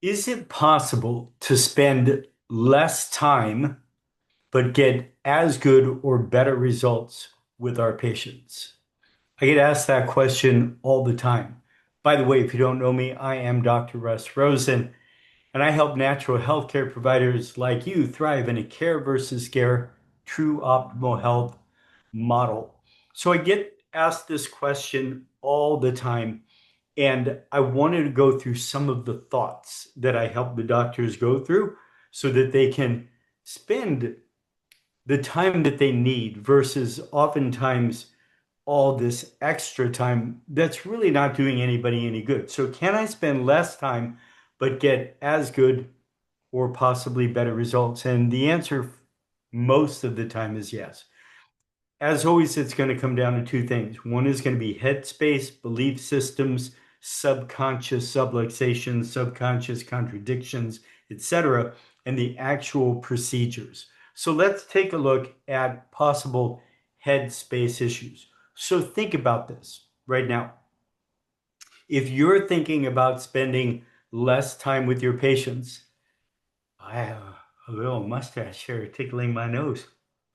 Is it possible to spend less time but get as good or better results with our patients? I get asked that question all the time. By the way, if you don't know me, I am Dr. Russ Rosen, and I help natural healthcare providers like you thrive in a care versus scare, true optimal health model. So I get asked this question all the time, and I wanted to go through some of the thoughts that I help the doctors go through so that they can spend the time that they need versus oftentimes all this extra time that's really not doing anybody any good. So, can I spend less time but get as good or possibly better results? And the answer most of the time is yes. As always, it's going to come down to two things. One is going to be headspace, belief systems, subconscious subluxations, subconscious contradictions, etc., and the actual procedures. So let's take a look at possible headspace issues. So think about this right now. If you're thinking about spending less time with your patients, I have a little mustache here tickling my nose.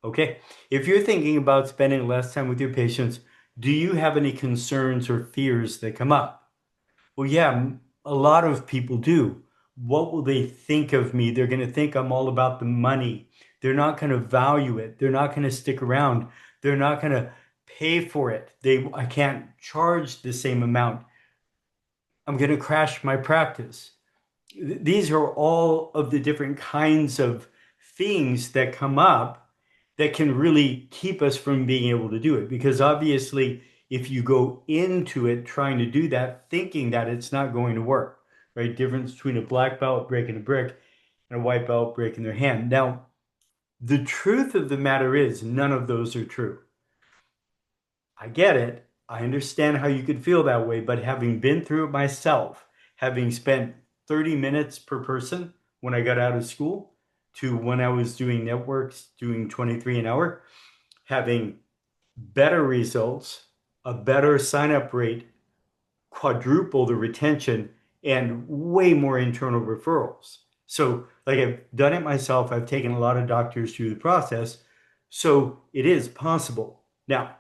Okay. If you're thinking about spending less time with your patients, do you have any concerns or fears that come up? Well, yeah, a lot of people do. What will they think of me? They're going to think I'm all about the money. They're not going to value it. They're not going to stick around. They're not going to pay for it. I can't charge the same amount. I'm going to crash my practice. These are all of the different kinds of things that come up that can really keep us from being able to do it. Because obviously, if you go into it trying to do that, thinking that it's not going to work, right? Difference between a black belt breaking a brick and a white belt breaking their hand. Now, the truth of the matter is, none of those are true. I get it. I understand how you could feel that way, but having been through it myself, having spent 30 minutes per person when I got out of school to when I was doing networks, doing 23 an hour, having better results, a better sign up rate, quadruple the retention, and way more internal referrals. So, like I've done it myself, I've taken a lot of doctors through the process. So, it is possible. Now,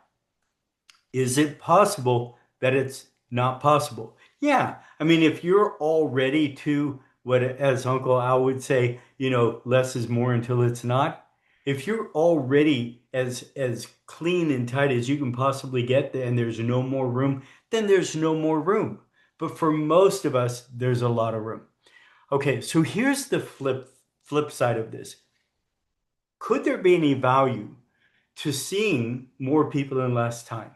is it possible that it's not possible? Yeah. I mean, if you're already to what, as Uncle Al would say, less is more until it's not. If you're already as clean and tight as you can possibly get, and there's no more room, then there's no more room. But for most of us, there's a lot of room. Okay, so here's the flip side of this. Could there be any value to seeing more people in less time?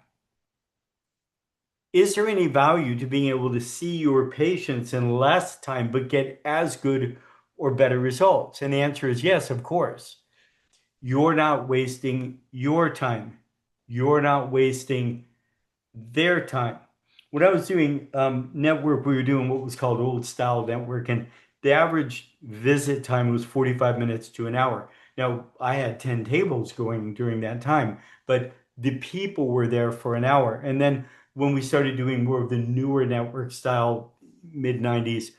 Is there any value to being able to see your patients in less time but get as good or better results? And the answer is yes, of course. You're not wasting your time. You're not wasting their time. When I was doing network, we were doing what was called old style network, and the average visit time was 45 minutes to an hour. Now, I had 10 tables going during that time, but the people were there for an hour. And then when we started doing more of the newer network style, mid 90s,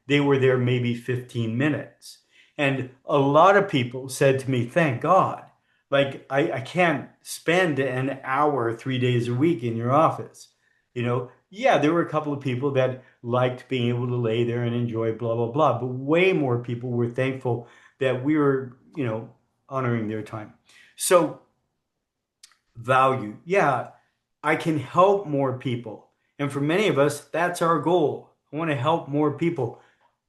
they were there maybe 15 minutes. And a lot of people said to me, thank God, like I can't spend an hour 3 days a week in your office. Yeah, there were a couple of people that liked being able to lay there and enjoy blah blah blah, but way more people were thankful that we were, honoring their time. So value, yeah, I can help more people. And for many of us, that's our goal. I want to help more people.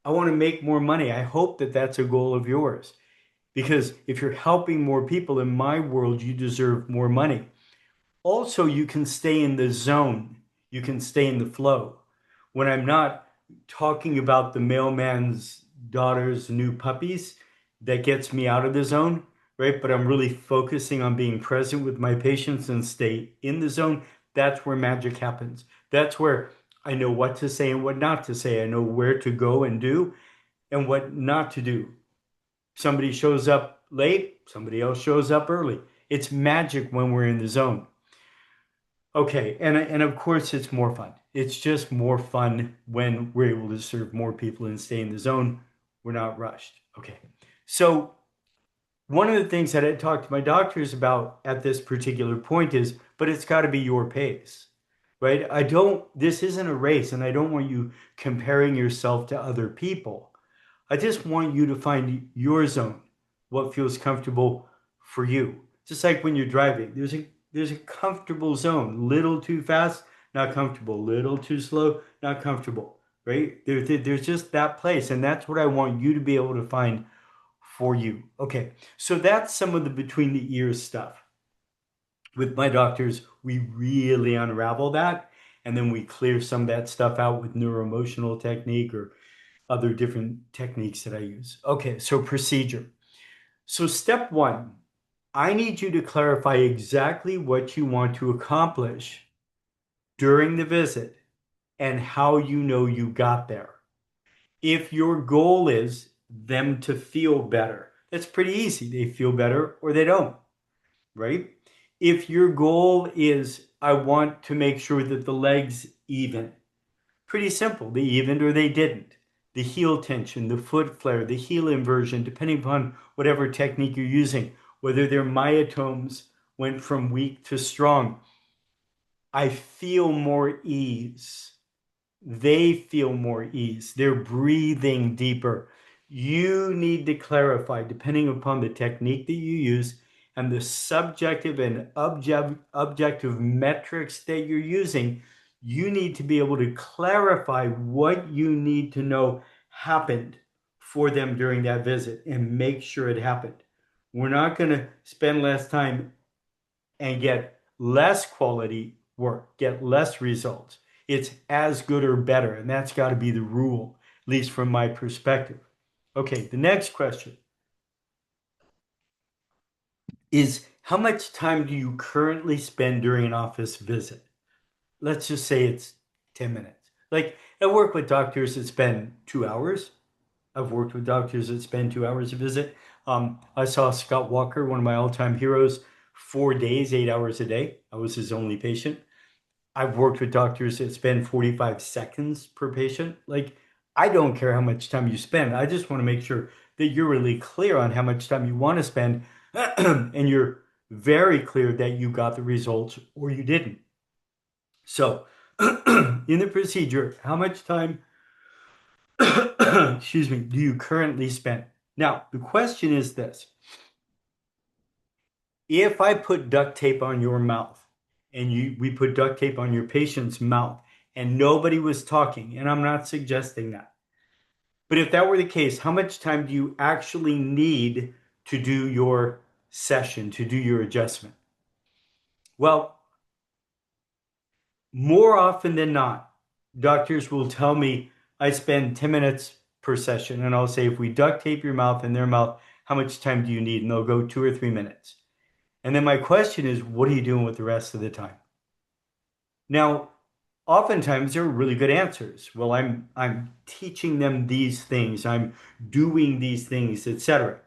I want to make more money. I hope that that's a goal of yours. Because if you're helping more people in my world, you deserve more money. Also, you can stay in the zone, you can stay in the flow. When I'm not talking about the mailman's daughter's new puppies, that gets me out of the zone, right? But I'm really focusing on being present with my patients and stay in the zone. That's where magic happens. That's where I know what to say and what not to say. I know where to go and do and what not to do. Somebody shows up late, somebody else shows up early. It's magic when we're in the zone. Okay, and of course it's more fun. It's just more fun when we're able to serve more people and stay in the zone. We're not rushed. Okay. So one of the things that I talk to my doctors about at this particular point is, but it's got to be your pace, right? This isn't a race, and I don't want you comparing yourself to other people. I just want you to find your zone, what feels comfortable for you. Just like when you're driving, there's a comfortable zone, little too fast, not comfortable, little too slow, not comfortable, right? There's just that place, and that's what I want you to be able to find for you. Okay, so that's some of the between the ears stuff. With my doctors, we really unravel that, and then we clear some of that stuff out with neuroemotional technique or other different techniques that I use. Okay, so procedure. So step one, I need you to clarify exactly what you want to accomplish during the visit and how you know you got there. If your goal is them to feel better, that's pretty easy. They feel better or they don't, right? If your goal is, I want to make sure that the legs even, pretty simple. They evened or they didn't. The heel tension, the foot flare, the heel inversion, depending upon whatever technique you're using, whether their myotomes went from weak to strong. I feel more ease. They feel more ease. They're breathing deeper. You need to clarify, depending upon the technique that you use and the subjective and objective metrics that you're using, you need to be able to clarify what you need to know happened for them during that visit and make sure it happened. We're not going to spend less time and get less quality work, get less results. It's as good or better, and that's got to be the rule, at least from my perspective. Okay, the next question is how much time do you currently spend during an office visit? Let's just say it's 10 minutes. Like I work with doctors that spend 2 hours. I've worked with doctors that spend 2 hours a visit. I saw Scott Walker, one of my all-time heroes, 4 days, 8 hours a day. I was his only patient. I've worked with doctors that spend 45 seconds per patient. Like, I don't care how much time you spend. I just want to make sure that you're really clear on how much time you want to spend and you're very clear that you got the results or you didn't. So, in the procedure, how much time, excuse me, do you currently spend? Now, the question is this. If I put duct tape on your mouth and we put duct tape on your patient's mouth and nobody was talking, and I'm not suggesting that, but if that were the case, how much time do you actually need to do your session, to do your adjustment? Well, more often than not, doctors will tell me I spend 10 minutes per session, and I'll say, if we duct tape your mouth and their mouth, how much time do you need? And they'll go 2 or 3 minutes. And then my question is, what are you doing with the rest of the time? Now, oftentimes there are really good answers. Well, I'm teaching them these things, I'm doing these things, etc.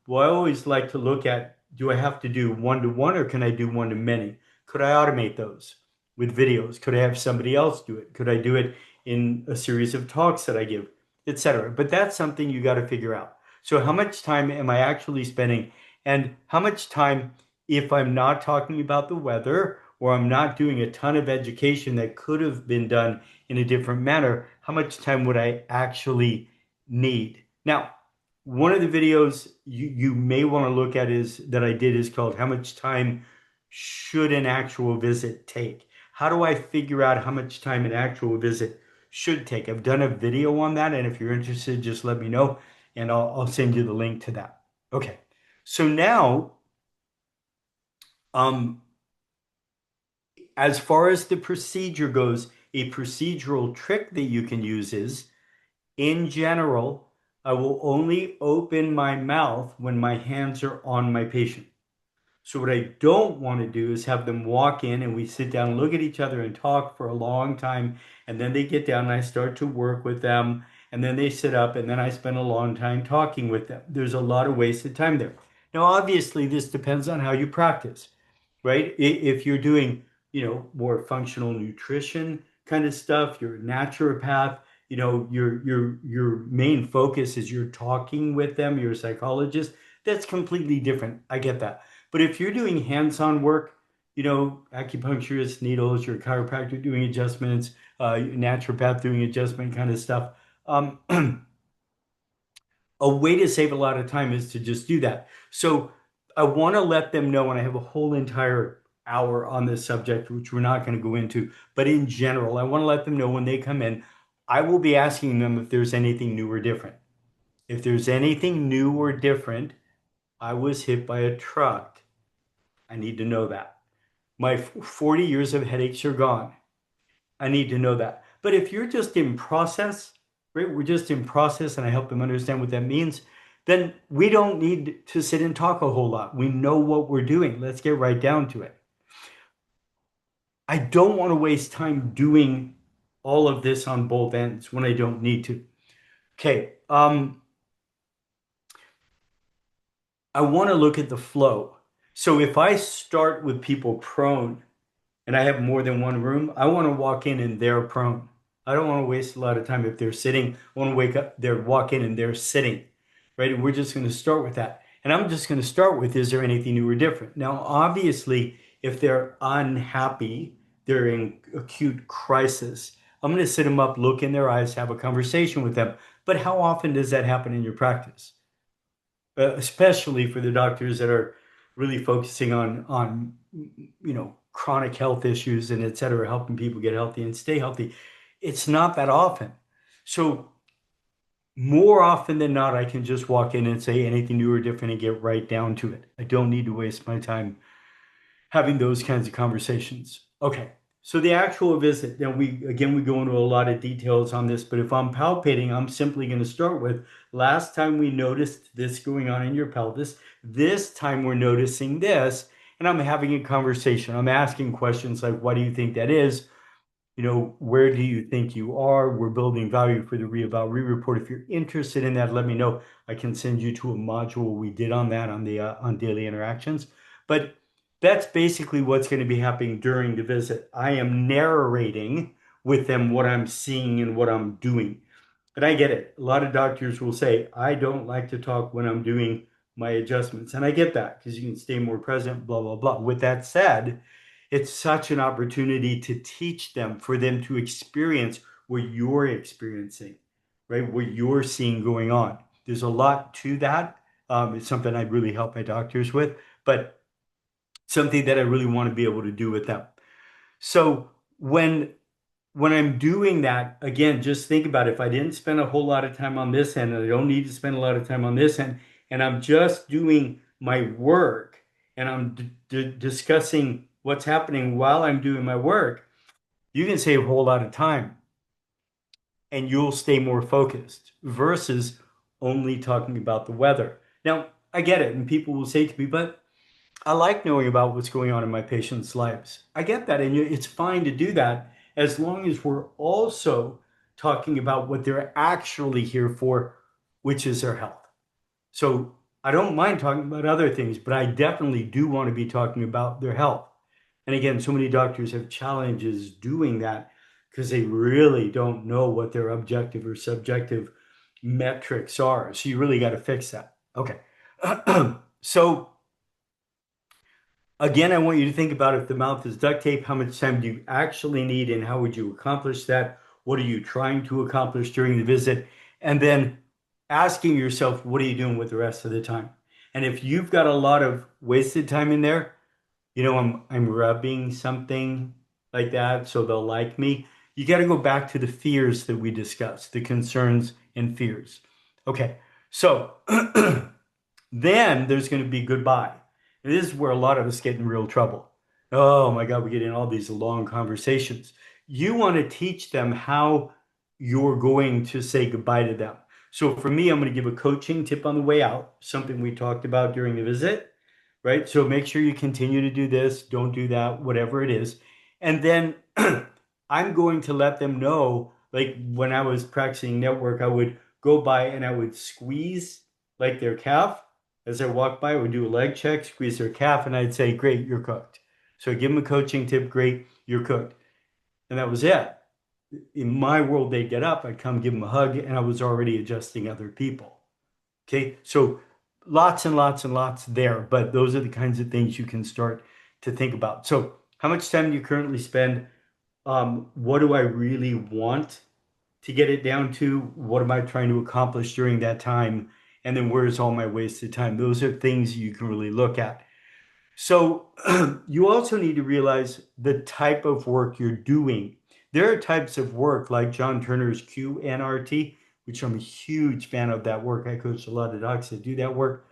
Well, I always like to look at, do I have to do one-to-one or can I do one-to-many? Could I automate those with videos? Could I have somebody else do it? Could I do it in a series of talks that I give, etc.? But that's something you got to figure out. So how much time am I actually spending, and how much time, if I'm not talking about the weather or I'm not doing a ton of education that could have been done in a different manner, how much time would I actually need? Now, one of the videos you may want to look at is that I did is called How Much Time Should an Actual Visit Take? How do I figure out how much time an actual visit should take? I've done a video on that, and if you're interested, just let me know, and I'll send you the link to that. Okay, so now, um, as far as the procedure goes, a procedural trick that you can use is, in general, I will only open my mouth when my hands are on my patient. So what I don't want to do is have them walk in and we sit down, look at each other and talk for a long time. And then they get down and I start to work with them. And then they sit up and then I spend a long time talking with them. There's a lot of wasted time there. Now, obviously, this depends on how you practice, right? If you're doing, more functional nutrition kind of stuff, you're a naturopath, your main focus is you're talking with them, you're a psychologist, that's completely different. I get that. But if you're doing hands-on work, acupuncturist, needles, your chiropractor doing adjustments, naturopath doing adjustment kind of stuff. Um, a way to save a lot of time is to just do that. So I want to let them know, and I have a whole entire hour on this subject, which we're not going to go into, but in general, I want to let them know when they come in, I will be asking them if there's anything new or different. If there's anything new or different, I was hit by a truck. I need to know that. My 40 years of headaches are gone. I need to know that. But if you're just in process, right, we're just in process and I help them understand what that means, then we don't need to sit and talk a whole lot. We know what we're doing. Let's get right down to it. I don't want to waste time doing all of this on both ends when I don't need to. Okay, I want to look at the flow. So if I start with people prone, and I have more than one room, I want to walk in and they're prone. I don't want to waste a lot of time if they're sitting. I want to wake up, they're walk in and they're sitting, right? And we're just going to start with that. And I'm just going to start with, is there anything new or different? Now, obviously, if they're unhappy, they're in acute crisis, I'm going to sit them up, look in their eyes, have a conversation with them. But how often does that happen in your practice? Especially for the doctors that are really focusing on chronic health issues and et cetera, helping people get healthy and stay healthy. It's not that often. So more often than not, I can just walk in and say anything new or different and get right down to it. I don't need to waste my time having those kinds of conversations. Okay. So the actual visit, now we go into a lot of details on this, but if I'm palpating, I'm simply going to start with last time we noticed this going on in your pelvis. This time we're noticing this, and I'm having a conversation. I'm asking questions like, what do you think that is? Where do you think you are? We're building value for the re-eval re-report. If you're interested in that, let me know. I can send you to a module we did on that on daily interactions. But that's basically what's going to be happening during the visit. I am narrating with them what I'm seeing and what I'm doing. And I get it. A lot of doctors will say, I don't like to talk when I'm doing my adjustments. And I get that because you can stay more present, blah, blah, blah. With that said, it's such an opportunity to teach them, for them to experience what you're experiencing, right? What you're seeing going on. There's a lot to that. It's something I really help my doctors with, but something that I really want to be able to do with them. So when I'm doing that, again, just think about it. If I didn't spend a whole lot of time on this end, and I don't need to spend a lot of time on this end, and I'm just doing my work and I'm discussing what's happening while I'm doing my work, you can save a whole lot of time and you'll stay more focused versus only talking about the weather. Now, I get it, and people will say to me, but I like knowing about what's going on in my patients' lives. I get that, and it's fine to do that as long as we're also talking about what they're actually here for, which is their health. So I don't mind talking about other things, but I definitely do want to be talking about their health. And again, so many doctors have challenges doing that because they really don't know what their objective or subjective metrics are. So you really got to fix that. Okay. So again, I want you to think about, if the mouth is duct tape, how much time do you actually need and how would you accomplish that? What are you trying to accomplish during the visit? And then asking yourself, what are you doing with the rest of the time? And if you've got a lot of wasted time in there, I'm rubbing something like that so they'll like me. You got to go back to the fears that we discussed, the concerns and fears. Okay, so then there's going to be goodbye. And this is where a lot of us get in real trouble. Oh my God, we get in all these long conversations. You want to teach them how you're going to say goodbye to them. So for me, I'm going to give a coaching tip on the way out, something we talked about during the visit, right? So make sure you continue to do this, don't do that, whatever it is. And then I'm going to let them know, like when I was practicing network, I would go by and I would squeeze like their calf. As I walk by, I would do a leg check, squeeze their calf, and I'd say, great, you're cooked. So I give them a coaching tip, great, you're cooked. And that was it. in my world, they'd get up, I'd come give them a hug, and I was already adjusting other people. Okay, so lots and lots and lots there, but those are the kinds of things you can start to think about. So, how much time do you currently spend? What do I really want to get it down to? What am I trying to accomplish during that time? And then where's all my wasted time? Those are things you can really look at. So you also need to realize the type of work you're doing. There are types of work like John Turner's QNRT, which I'm a huge fan of that work. I coach a lot of docs that do that work.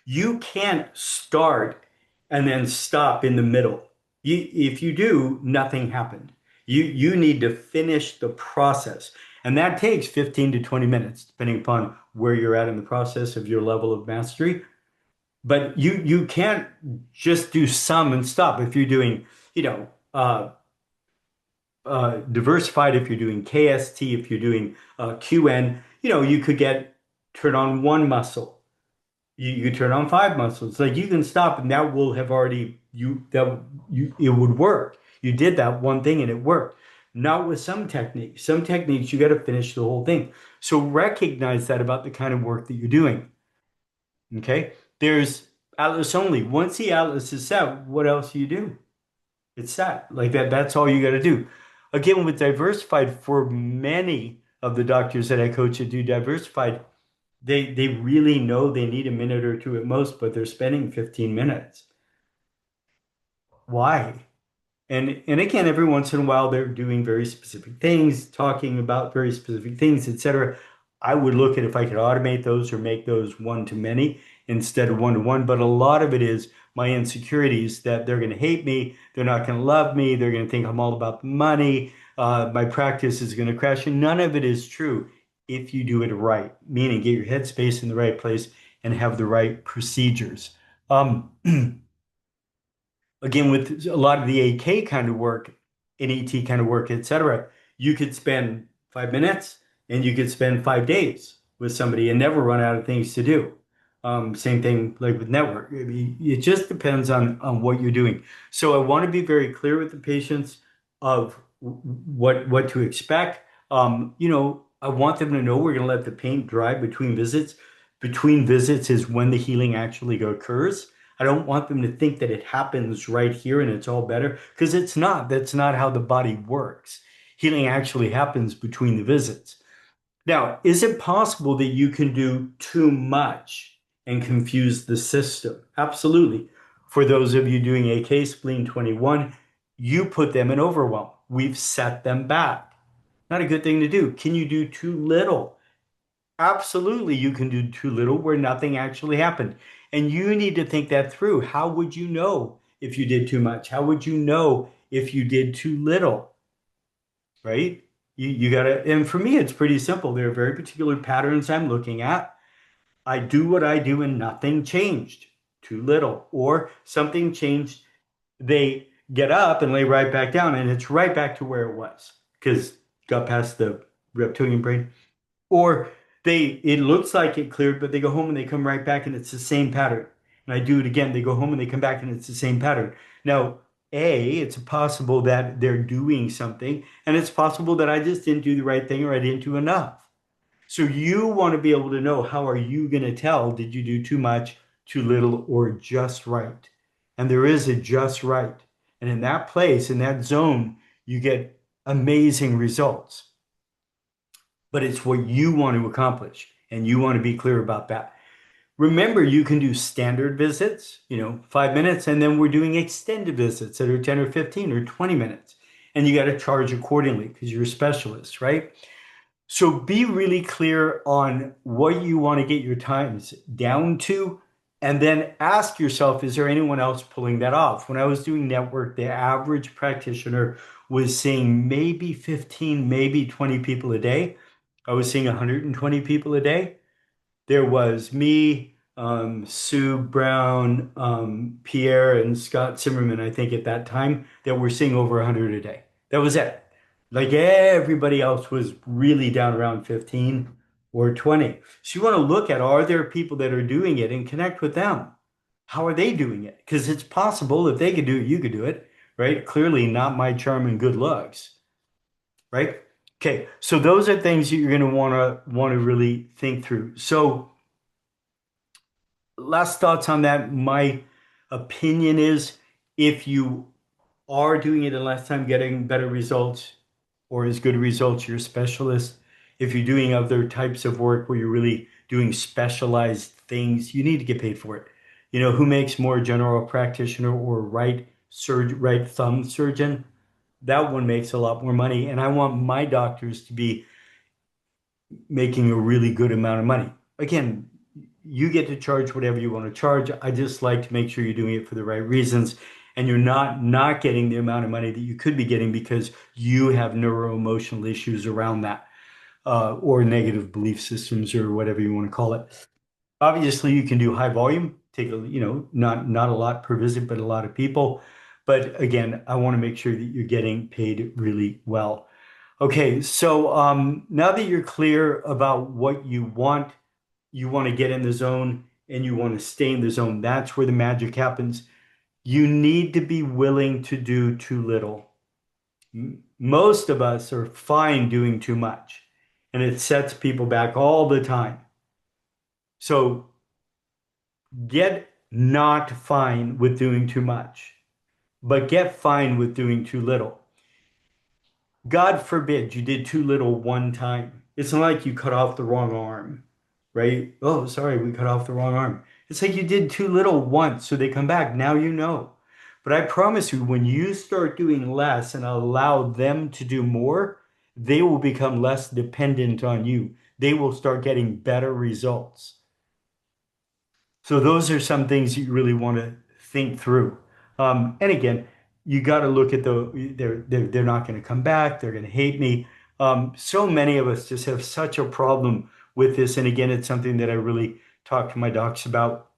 You can't start and then stop in the middle. If you do, nothing happened. You need to finish the process. And that takes 15 to 20 minutes, depending upon where you're at in the process of your level of mastery. But you can't just do some and stop. If you're doing, you know, diversified, if you're doing KST, if you're doing QN, you could turn on one muscle. You turn on five muscles. Like you can stop and that will have already it would work. You did that one thing and it worked. Not with some techniques. Some techniques you got to finish the whole thing. So recognize that about the kind of work that you're doing. Okay. There's Atlas only. Once the Atlas is set, what else do you do? It's set. Like that. That's all you got to do. Again, with diversified, for many of the doctors that I coach that do diversified, they really know they need a minute or two at most, but they're spending 15 minutes. Why? And again, every once in a while they're doing very specific things, talking about very specific things, etc. I would look at if I could automate those or make those one to many instead of one to one. But a lot of it is my insecurities that they're going to hate me, they're not going to love me, they're going to think I'm all about the money, my practice is going to crash. And none of it is true if you do it right, meaning get your headspace in the right place and have the right procedures. Um, Again, with a lot of the AK kind of work, NET kind of work, etc., you could spend 5 minutes and you could spend 5 days with somebody and never run out of things to do. Same thing like with network. I mean, it just depends on what you're doing. So I want to be very clear with the patients of what to expect. I want them to know we're going to let the paint dry between visits. Between visits is when the healing actually occurs. I don't want them to think that it happens right here and it's all better because it's not. That's not how the body works. Healing actually happens between the visits. Now, is it possible that you can do too much and confuse the system? Absolutely. For those of you doing AK spleen 21, you put them in overwhelm. We've set them back. Not a good thing to do. Can you do too little? Absolutely, you can do too little where nothing actually happened. And you need to think that through. How would you know if you did too much? How would you know if you did too little? Right? You gotta, and for me, it's pretty simple. There are very particular patterns I'm looking at. I do what I do and nothing changed. Too little. Or something changed. They get up and lay right back down, and it's right back to where it was because got past the reptilian brain. Or it looks like it cleared, but they go home and they come right back and it's the same pattern. And I do it again. They go home and they come back and it's the same pattern. Now, it's possible that they're doing something, and it's possible that I just didn't do the right thing or I didn't do enough. So you want to be able to know how are you going to tell, did you do too much, too little, or just right? And there is a just right. And in that place, in that zone, you get amazing results, but it's what you want to accomplish. And you want to be clear about that. Remember, you can do standard visits, 5 minutes, and then we're doing extended visits that are 10 or 15 or 20 minutes. And you got to charge accordingly because you're a specialist, right? So be really clear on what you want to get your times down to, and then ask yourself, is there anyone else pulling that off? When I was doing network, the average practitioner was seeing maybe 15, maybe 20 people a day. I was seeing 120 people a day. There was me, Sue Brown, Pierre, and Scott Zimmerman, I think at that time, that were seeing over 100 a day. That was it. Like everybody else was really down around 15 or 20. So you want to look at, are there people that are doing it and connect with them? How are they doing it? Because it's possible if they could do it, you could do it, right? Clearly not my charm and good looks. right? Okay, so those are things that you're going to want to really think through. So last thoughts on that. My opinion is if you are doing it in less time, getting better results or as good results, you're a specialist. If you're doing other types of work where you're really doing specialized things, you need to get paid for it. You know, who makes more general practitioner or right thumb surgeon? That one makes a lot more money. And I want my doctors to be making a really good amount of money. Again, you get to charge whatever you want to charge. I just like to make sure you're doing it for the right reasons and you're not getting the amount of money that you could be getting because you have neuro-emotional issues around that or negative belief systems or whatever you want to call it. Obviously, you can do high volume, take not a lot per visit, but a lot of people. But again, I want to make sure that you're getting paid really well. Okay, so now that you're clear about what you want to get in the zone and you want to stay in the zone, that's where the magic happens. You need to be willing to do too little. Most of us are fine doing too much, and it sets people back all the time. So get not fine with doing too much, but get fine with doing too little. God forbid you did too little one time. It's not like you cut off the wrong arm, right? Oh, sorry, we cut off the wrong arm. It's like you did too little once, so they come back. Now you know. But I promise you, when you start doing less and allow them to do more, they will become less dependent on you. They will start getting better results. So those are some things you really want to think through. And again, you got to look at they're not going to come back. They're going to hate me. So many of us just have such a problem with this. And again, it's something that I really talk to my docs about.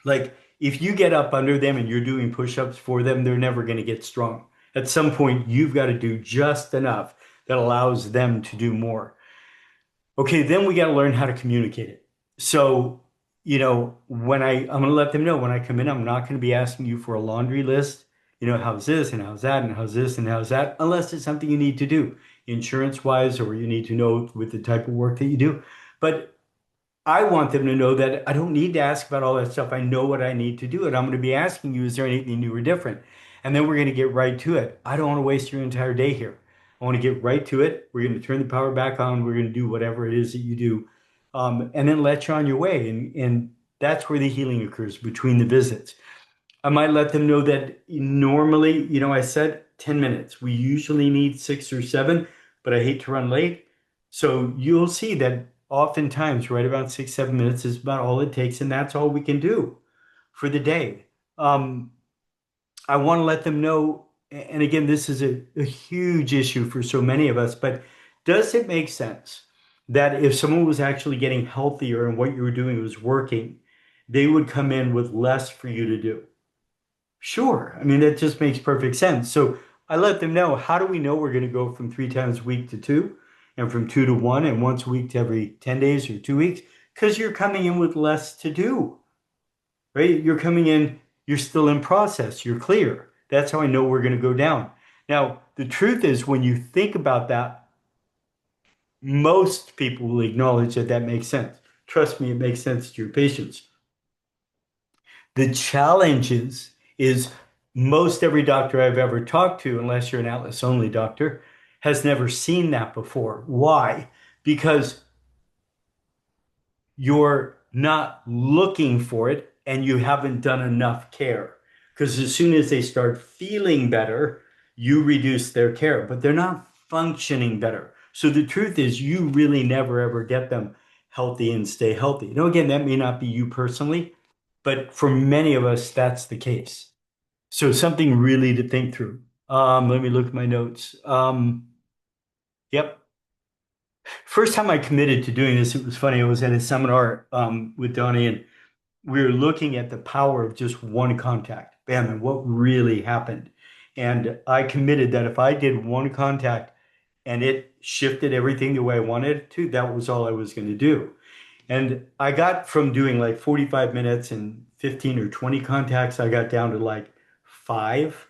Like if you get up under them and you're doing push-ups for them, they're never going to get strong. At some point, you've got to do just enough that allows them to do more. Okay, then we got to learn how to communicate it. So, I'm going to let them know when I come in, I'm not going to be asking you for a laundry list. How's this and how's that and how's this and how's that, unless it's something you need to do insurance wise or you need to know with the type of work that you do. But I want them to know that I don't need to ask about all that stuff. I know what I need to do. And I'm going to be asking you, is there anything new or different? And then we're going to get right to it. I don't want to waste your entire day here. I want to get right to it. We're going to turn the power back on. We're going to do whatever it is that you do. And then let you on your way. And that's where the healing occurs between the visits. I might let them know that normally, I said 10 minutes. We usually need 6 or 7, but I hate to run late. So you'll see that oftentimes right about 6, 7 minutes is about all it takes, and that's all we can do for the day. Um, I want to let them know, and again, this is a huge issue for so many of us, but does it make sense that if someone was actually getting healthier and what you were doing was working, they would come in with less for you to do? Sure. I mean, that just makes perfect sense. So I let them know, how do we know we're going to go from 3 times a week to two and from two to one and once a week to every 10 days or 2 weeks? Because you're coming in with less to do, right? You're coming in, you're still in process, you're clear. That's how I know we're going to go down. Now, the truth is, when you think about that, most people will acknowledge that that makes sense. Trust me, it makes sense to your patients. The challenge is most every doctor I've ever talked to, unless you're an Atlas only doctor, has never seen that before. Why? Because you're not looking for it and you haven't done enough care. Because as soon as they start feeling better, you reduce their care, but they're not functioning better. So the truth is, you really never ever get them healthy and stay healthy. Now, again, that may not be you personally, but for many of us, that's the case. So something really to think through. Let me look at my notes. Yep. First time I committed to doing this, it was funny. I was at a seminar with Donnie, and we were looking at the power of just one contact, bam, and what really happened. And I committed that if I did one contact and it shifted everything the way I wanted it to, that was all I was going to do. And I got from doing like 45 minutes and 15 or 20 contacts, I got down to like 5.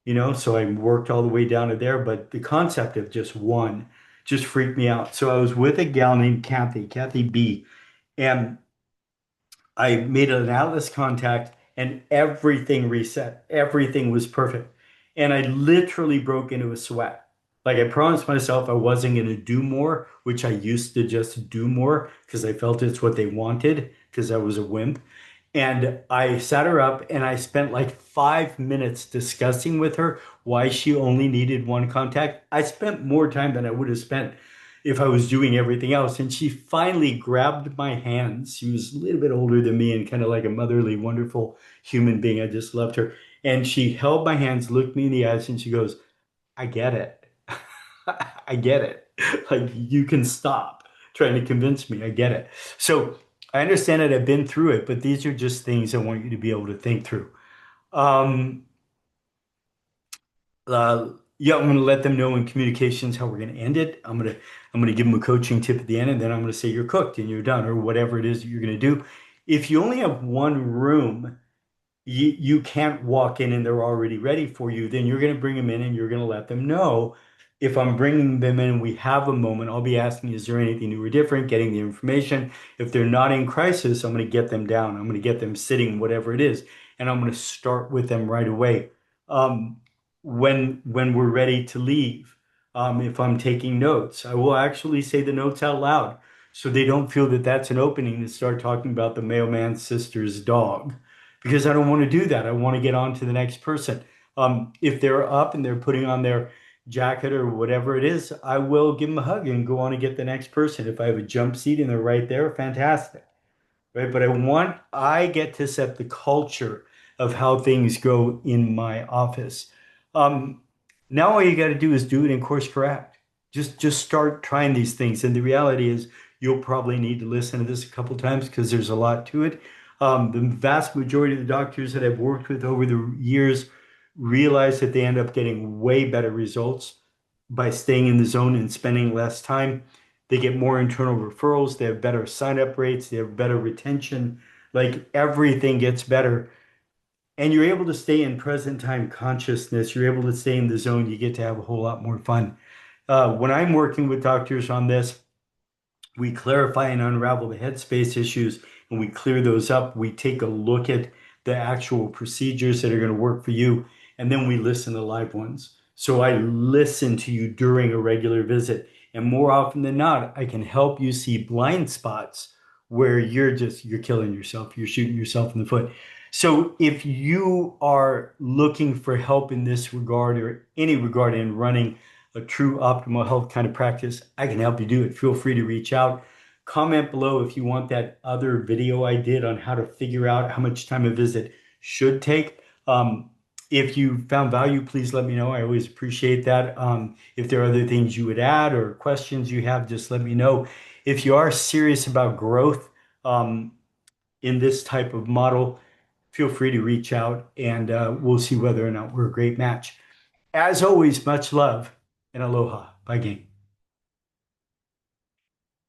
So I worked all the way down to there, but the concept of just one just freaked me out. So I was with a gal named Kathy B, and I made an Atlas contact and everything reset. Everything was perfect. And I literally broke into a sweat. Like I promised myself I wasn't going to do more, which I used to just do more because I felt it's what they wanted because I was a wimp. And I sat her up and I spent like 5 minutes discussing with her why she only needed one contact. I spent more time than I would have spent if I was doing everything else. And she finally grabbed my hands. She was a little bit older than me and kind of like a motherly, wonderful human being. I just loved her. And she held my hands, looked me in the eyes, and she goes, I get it. I get it. Like you can stop trying to convince me. I get it. So I understand that I've been through it, but these are just things I want you to be able to think through. Um, yeah, I'm going to let them know in communications how we're going to end it. I'm going to give them a coaching tip at the end, and then I'm going to say you're cooked and you're done, or whatever it is that you're going to do. If you only have one room, you can't walk in and they're already ready for you, then you're going to bring them in and you're going to let them know. If I'm bringing them in, we have a moment, I'll be asking, is there anything new or different? Getting the information. If they're not in crisis, I'm going to get them down. I'm going to get them sitting, whatever it is, and I'm going to start with them right away. Um, when we're ready to leave, if I'm taking notes, I will actually say the notes out loud so they don't feel that that's an opening to start talking about the mailman's sister's dog because I don't want to do that. I want to get on to the next person. If they're up and they're putting on their jacket or whatever it is, I will give them a hug and go on and get the next person. If I have a jump seat and they're right there, fantastic, right? But I get to set the culture of how things go in my office. Um, Now all you got to do is do it and course correct. Just start trying these things. And the reality is you'll probably need to listen to this a couple times because there's a lot to it. The vast majority of the doctors that I've worked with over the years realize that they end up getting way better results by staying in the zone and spending less time. They get more internal referrals, they have better sign up rates, they have better retention. Like everything gets better. And you're able to stay in present time consciousness. You're able to stay in the zone. You get to have a whole lot more fun. When I'm working with doctors on this, we clarify and unravel the headspace issues and we clear those up. We take a look at the actual procedures that are going to work for you, and then we listen to live ones. So I listen to you during a regular visit, and more often than not, I can help you see blind spots where you're killing yourself, you're shooting yourself in the foot. So if you are looking for help in this regard or any regard in running a true optimal health kind of practice, I can help you do it. Feel free to reach out. Comment below if you want that other video I did on how to figure out how much time a visit should take. If you found value, please let me know. I always appreciate that. If there are other things you would add or questions you have, just let me know. If you are serious about growth in this type of model, feel free to reach out and we'll see whether or not we're a great match. As always, much love and aloha. Bye, gang.